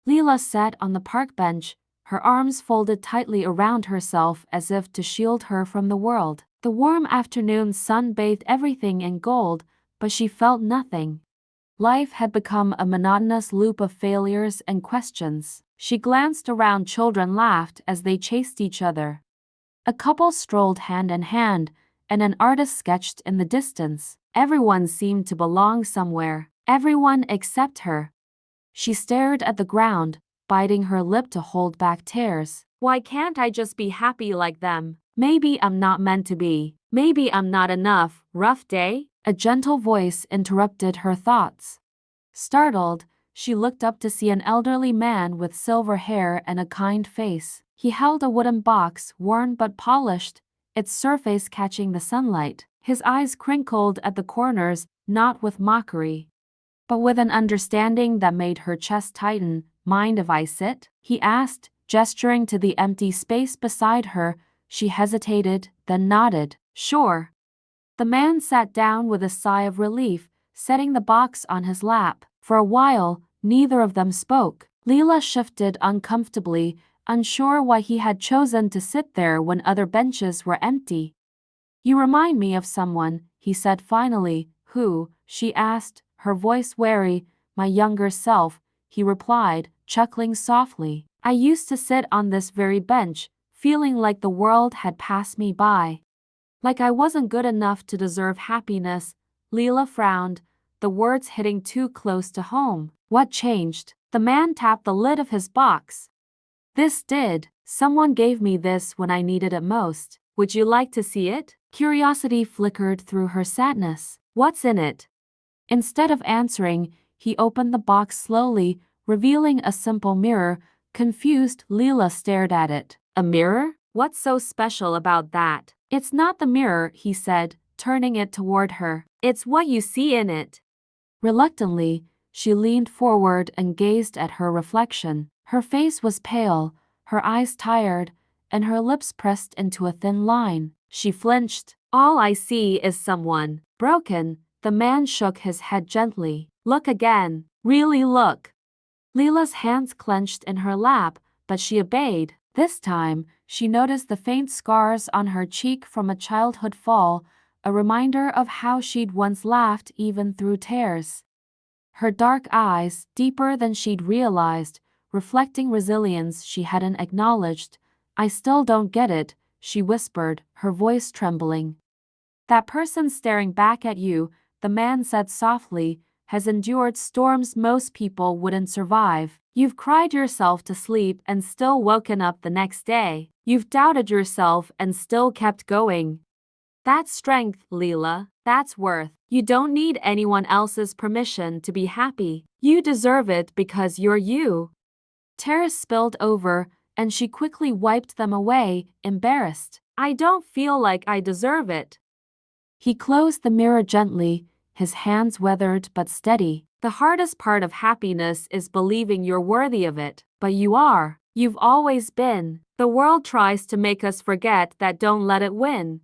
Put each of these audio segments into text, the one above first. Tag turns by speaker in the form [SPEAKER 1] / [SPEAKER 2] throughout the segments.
[SPEAKER 1] Leela sat on the park bench, her arms folded tightly around herself as if to shield her from the world. The warm afternoon sun bathed everything in gold, but she felt nothing. Life had become a monotonous loop of failures and questions. She glanced around. Children laughed as they chased each other. A couple strolled hand in hand, and an artist sketched in the distance. Everyone seemed to belong somewhere. Everyone except her. She stared at the ground, biting her lip to hold back tears. Why can't I just be happy like them? Maybe I'm not meant to be. Maybe I'm not enough. Rough day? A gentle voice interrupted her thoughts. Startled, she looked up to see an elderly man with silver hair and a kind face. He held a wooden box, worn but polished, its surface catching the sunlight. His eyes crinkled at the corners, not with mockery, but with an understanding that made her chest tighten. Mind if I sit? He asked, gesturing to the empty space beside her. She hesitated, then nodded. Sure. The man sat down with a sigh of relief, setting the box on his lap. For a while, neither of them spoke. Leela shifted uncomfortably, unsure why he had chosen to sit there when other benches were empty. You remind me of someone, he said finally. Who? She asked, her voice wary. My younger self, he replied, chuckling softly. I used to sit on this very bench, feeling like the world had passed me by. Like I wasn't good enough to deserve happiness. Leela frowned, the words hitting too close to home. What changed? The man tapped the lid of his box. This did. Someone gave me this when I needed it most. Would you like to see it? Curiosity flickered through her sadness. What's in it? Instead of answering, he opened the box slowly, revealing a simple mirror. Confused, Leela stared at it. A mirror? What's so special about that? It's not the mirror, he said, turning it toward her. It's what you see in it. Reluctantly, she leaned forward and gazed at her reflection. Her face was pale, her eyes tired, and her lips pressed into a thin line. She flinched. All I see is someone. Broken. The man shook his head gently. Look again. Really look. Leela's hands clenched in her lap, but she obeyed. This time, she noticed the faint scars on her cheek from a childhood fall, a reminder of how she'd once laughed even through tears. Her dark eyes, deeper than she'd realized, reflecting resilience she hadn't acknowledged. I still don't get it, she whispered, her voice trembling. That person staring back at you, the man said softly, has endured storms most people wouldn't survive. You've cried yourself to sleep and still woken up the next day. You've doubted yourself and still kept going. That's strength, Leela. That's worth. You don't need anyone else's permission to be happy. You deserve it because you're you. Tears spilled over, and she quickly wiped them away, embarrassed. I don't feel like I deserve it. He closed the mirror gently, his hands weathered but steady. The hardest part of happiness is believing you're worthy of it. But you are. You've always been. The world tries to make us forget that. Don't let it win.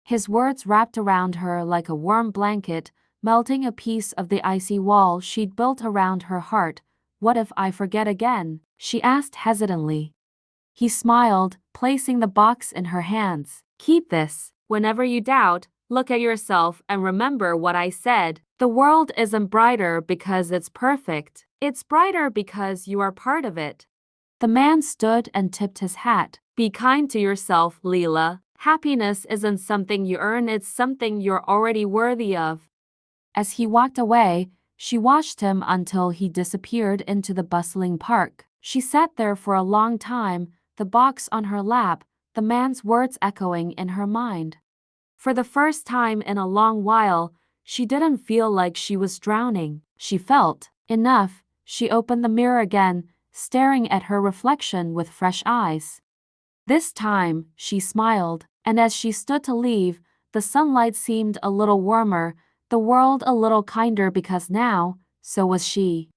[SPEAKER 1] His words wrapped around her like a warm blanket, melting a piece of the icy wall she'd built around her heart. What if I forget again? She asked hesitantly. He smiled, placing the box in her hands. Keep this. Whenever you doubt, look at yourself and remember what I said. The world isn't brighter because it's perfect. It's brighter because you are part of it. The man stood and tipped his hat. Be kind to yourself, Leela. Happiness isn't something you earn, it's something you're already worthy of. As he walked away, she watched him until he disappeared into the bustling park. She sat there for a long time, the box on her lap, the man's words echoing in her mind. For the first time in a long while, she didn't feel like she was drowning. She felt enough. She opened the mirror again, staring at her reflection with fresh eyes. This time, she smiled, and as she stood to leave, the sunlight seemed a little warmer, the world a little kinder because now, so was she.